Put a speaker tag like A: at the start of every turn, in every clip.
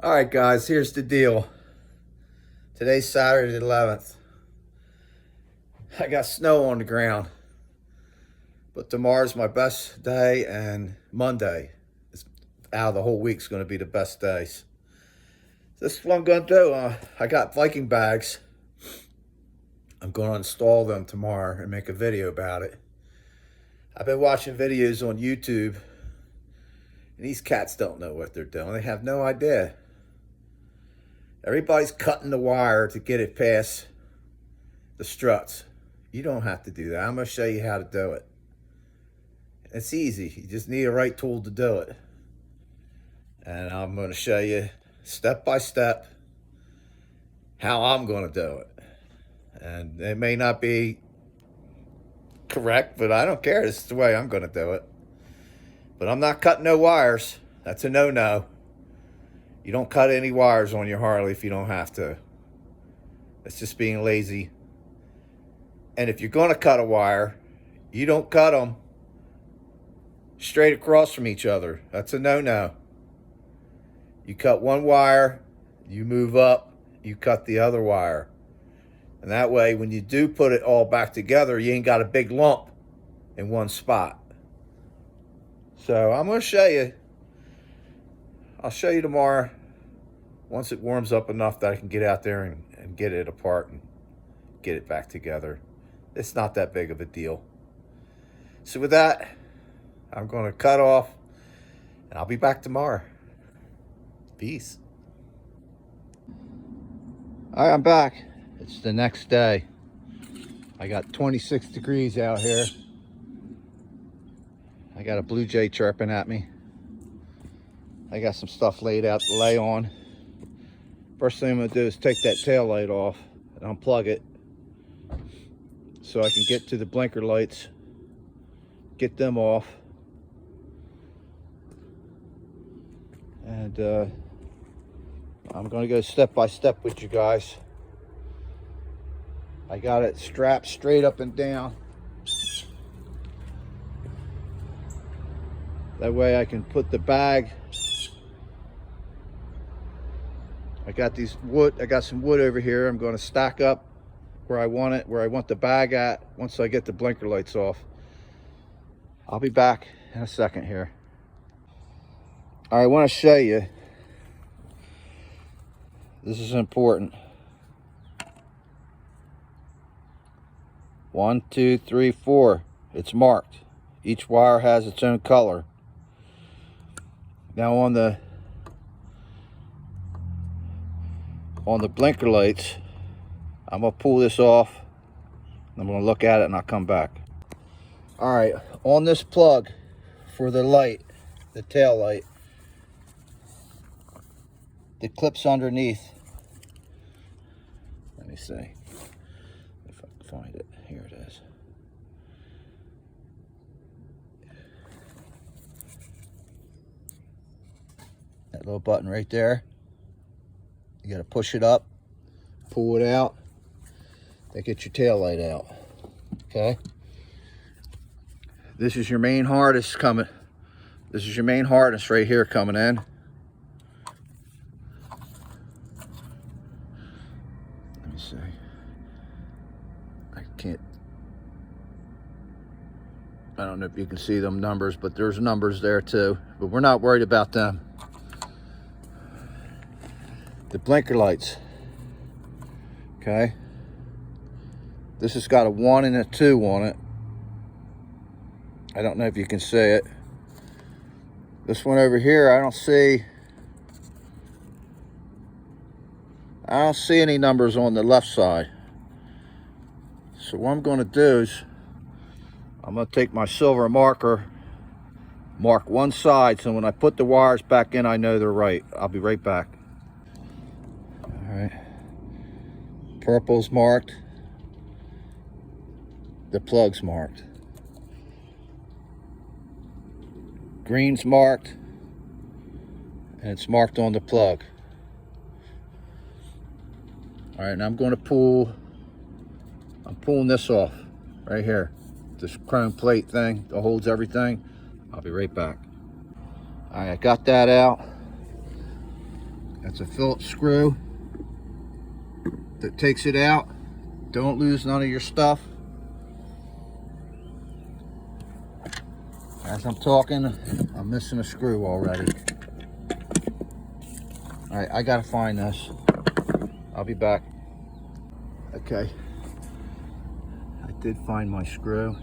A: All right, guys, here's the deal. Today's Saturday the 11th. I got snow on the ground, but tomorrow's my best day, and Monday is out of the whole week's going to be the best days. This is what I'm going to do. I got Viking bags. I'm going to install them tomorrow and make a video about it. I've been watching videos on YouTube, and these cats don't know what they're doing. They have no idea. Everybody's cutting the wire to get it past the struts. You don't have to do that. I'm going to show you how to do it. It's easy. You just need a right tool to do it. And I'm going to show you step by step how I'm going to do it. And it may not be correct, but I don't care. This is the way I'm going to do it. But I'm not cutting no wires. That's a no-no. You don't cut any wires on your Harley if you don't have to. It's just being lazy. And if you're going to cut a wire, you don't cut them straight across from each other. That's a no-no. You cut one wire, you move up, you cut the other wire. And that way, when you do put it all back together, you ain't got a big lump in one spot. So I'm going to show you. I'll show you tomorrow once it warms up enough that I can get out there and get it apart and get it back together. It's not that big of a deal. So with that, I'm going to cut off, and I'll be back tomorrow. Peace. All right, I'm back. It's the next day. I got 26 degrees out here. I got a blue jay chirping at me. I got some stuff laid out to lay on. First thing I'm going to do is take that tail light off and unplug it so I can get to the blinker lights, get them off. And I'm going to go step by step with you guys. I got it strapped straight up and down. That way I can put the bag. I got some wood over here. I'm going to stack up where I want it, where I want the bag at once I get the blinker lights off. I'll be back in a second here. All right, I want to show you. This is important. 1, 2, 3, 4. It's marked. Each wire has its own color. Now on the blinker lights, I'm gonna pull this off. I'm gonna look at it and I'll come back. All right, on this plug for the light, the tail light, the clip's underneath. Let me see if I can find it. Here it is. That little button right there. You gotta push it up, pull it out, that gets your tail light out. Okay? This is your main harness coming. This is your main harness right here coming in. Let me see. I don't know if you can see them numbers, but there's numbers there too. But we're not worried about them. The blinker lights. Okay. This has got a 1 and a 2 on it. I don't know if you can see it. This one over here, I don't see any numbers on the left side. So what I'm going to do is I'm going to take my silver marker, mark one side, so when I put the wires back in, I know they're right. I'll be right back. All right. Purple's marked. The plug's marked. Green's marked. And it's marked on the plug. All right, now I'm going to I'm pulling this off right here. This chrome plate thing that holds everything. I'll be right back. All right, I got that out. That's a Phillips screw that takes it out. Don't lose none of your stuff. As I'm talking, I'm missing a screw already. All right, I gotta find this. I'll be back. Okay, I did find my screw.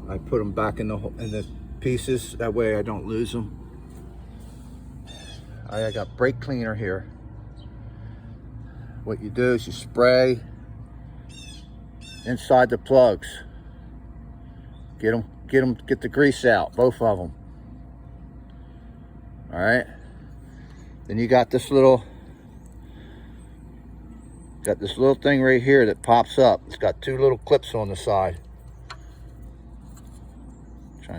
A: I put them back in the pieces. That way I don't lose them. I got brake cleaner here. What you do is you spray inside the plugs. Get the grease out, both of them. All right. Then you got this little thing right here that pops up. It's got two little clips on the side.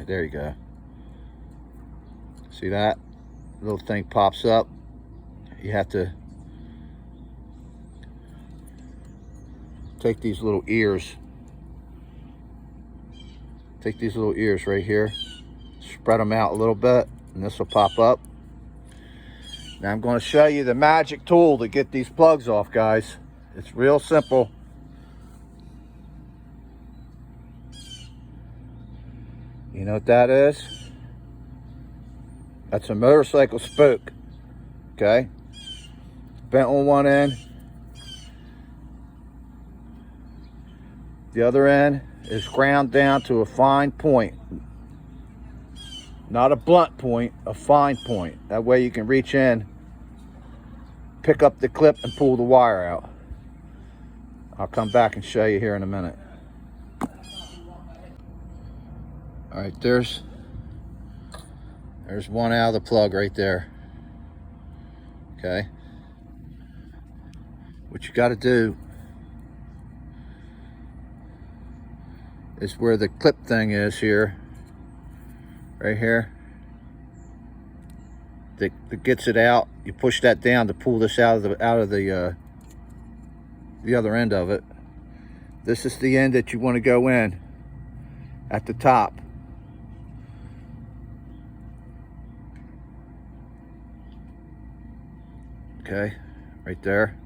A: There you go. See that? Little thing pops up. You have to take these little ears. Take these little ears right here. Spread them out a little bit, and this will pop up. Now I'm going to show you the magic tool to get these plugs off, guys. It's real simple. You know what that is? That's a motorcycle spoke. Okay? Bent on one end. The other end is ground down to a fine point. Not a blunt point, a fine point. That way you can reach in, pick up the clip, and pull the wire out. I'll come back and show you here in a minute. All right, there's one out of the plug right there. Okay. What you got to do is where the clip thing is here, right here, that gets it out. You push that down to pull this out of the other end of it. This is the end that you want to go in at the top. Okay, right there.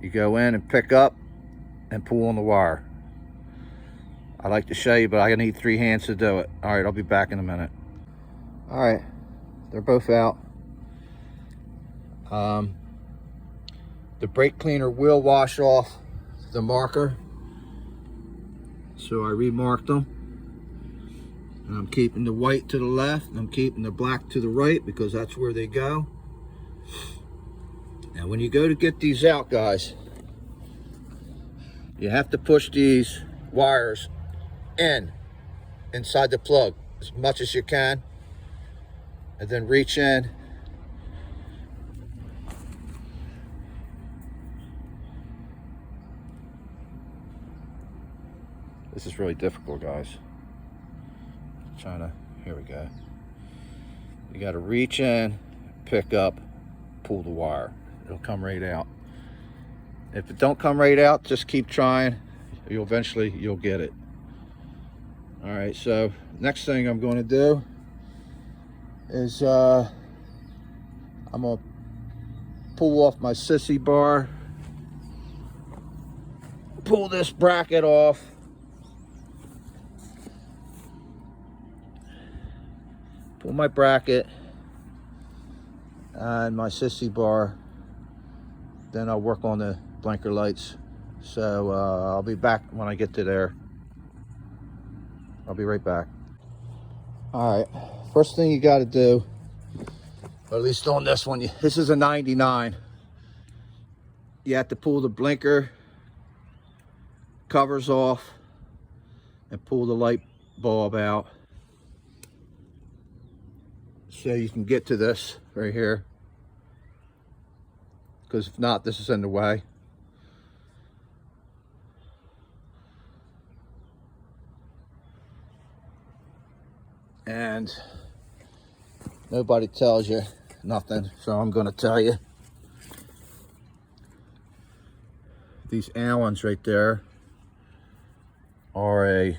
A: You go in and pick up and pull on the wire. I'd like to show you, but I need 3 hands to do it. All right, I'll be back in a minute. All right, they're both out. The brake cleaner will wash off the marker, so I remarked them. And I'm keeping the white to the left, and I'm keeping the black to the right because that's where they go. Now, when you go to get these out, guys, you have to push these wires inside the plug as much as you can, and then reach in This is really difficult, guys. Here we go. You got to reach in, pick up, pull the wire. It'll come right out. If it don't come right out, just keep trying. You'll get it. All right, so next thing I'm going to do is I'm going to pull off my sissy bar, pull this bracket off, pull my bracket and my sissy bar, then I'll work on the blinker lights. So I'll be back when I get to there. I'll be right back. All right, first thing you got to do, or at least on this one, this is a 99. You have to pull the blinker covers off and pull the light bulb out so you can get to this right here, because if not, this is in the way. And nobody tells you nothing, so I'm going to tell you. These Allens right there are a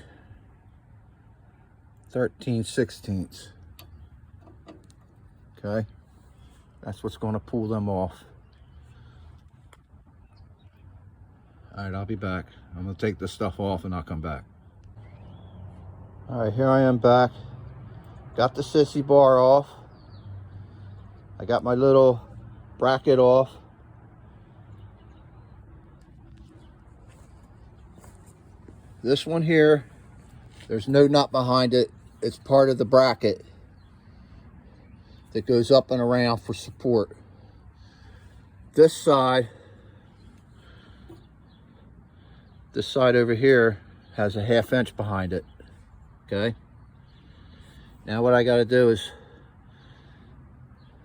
A: 13/16. Okay, that's what's going to pull them off. All right, I'll be back. I'm going to take this stuff off and I'll come back. All right, here I am back. Got the sissy bar off. I got my little bracket off. This one here, there's no nut behind it. It's part of the bracket that goes up and around for support. This side over here has a 1/2 inch behind it. Okay. Now what I got to do is,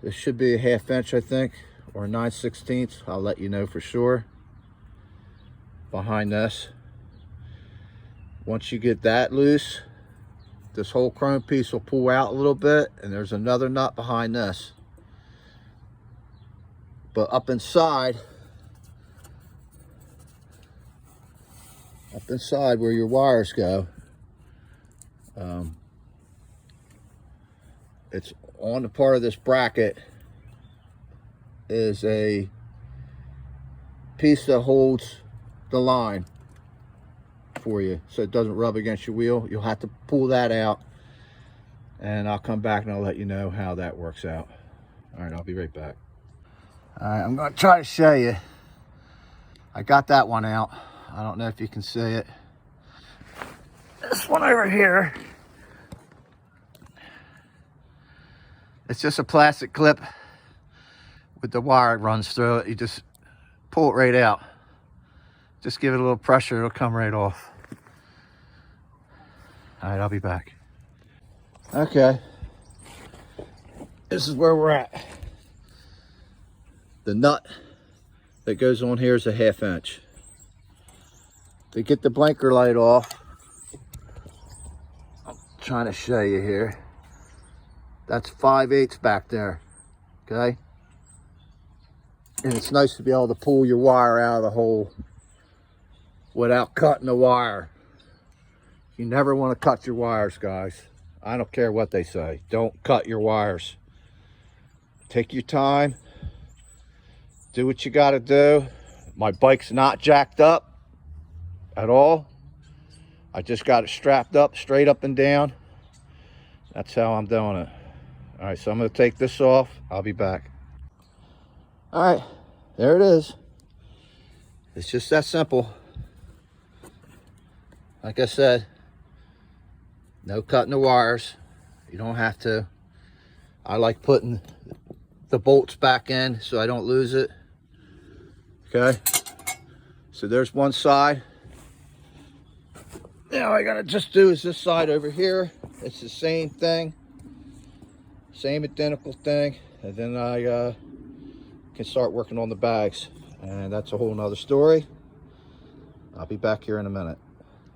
A: this should be a 1/2 inch, I think, or 9/16. I'll let you know for sure. Behind this. Once you get that loose, this whole chrome piece will pull out a little bit, and there's another nut behind this. But up inside where your wires go, it's on the part of this bracket is a piece that holds the line for you so it doesn't rub against your wheel. You'll have to pull that out, and I'll come back and I'll let you know how that works out. All right, I'll be right back. All right, I'm going to try to show you. I got that one out. I don't know if you can see it. This one over here, it's just a plastic clip with the wire runs through it. You just pull it right out. Just give it a little pressure, it'll come right off. All right, I'll be back. Okay, this is where we're at. The nut that goes on here is a 1/2 inch. To get the blinker light off, I'm trying to show you here. That's 5/8 back there, okay? And it's nice to be able to pull your wire out of the hole without cutting the wire. You never want to cut your wires, guys. I don't care what they say. Don't cut your wires. Take your time. Do what you got to do. My bike's not jacked up at all. I just got it strapped up, straight up and down. That's how I'm doing it. All right, so I'm going to take this off. I'll be back. All right, there it is. It's just that simple. Like I said, no cutting the wires. You don't have to. I like putting the bolts back in so I don't lose it. Okay, so there's one side. Now all I gotta just do is this side over here. It's the same thing, same identical thing, and then I can start working on the bags, and that's a whole nother story. I'll be back here in a minute.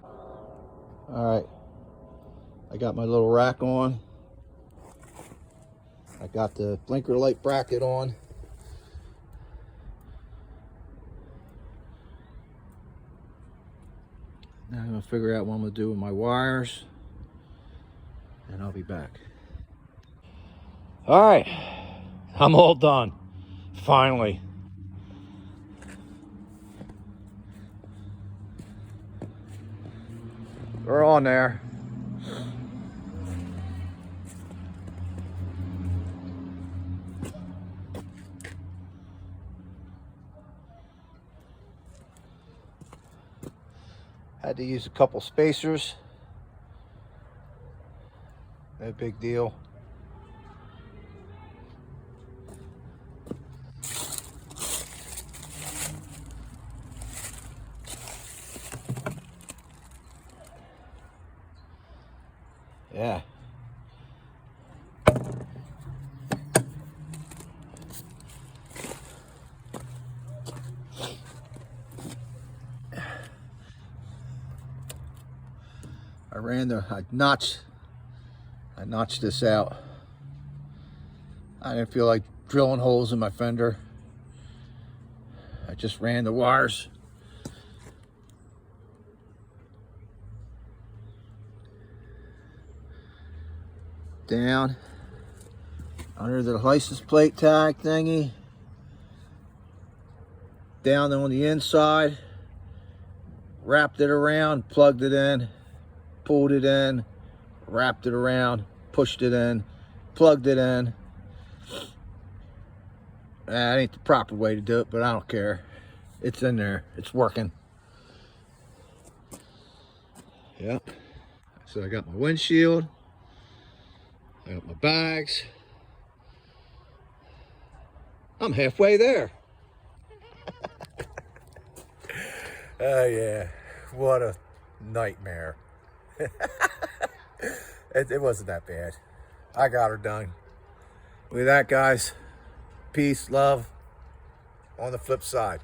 A: All right, I got my little rack on. I got the blinker light bracket on. Now I'm gonna figure out what I'm gonna do with my wires, and I'll be back. All right, I'm all done, finally. We're on there. Had to use a couple spacers. No big deal. Yeah. I notched this out. I didn't feel like drilling holes in my fender. I just ran the wires down. under the license plate tag thingy, down on the inside, wrapped it around, plugged it in, pulled it in, wrapped it around, pushed it in, plugged it in. That ain't the proper way to do it, but I don't care. It's in there, it's working. Yep. So I got my windshield, I got my bags. I'm halfway there. Oh yeah, what a nightmare. It wasn't that bad. I got her done. With that, guys, peace, love, on the flip side.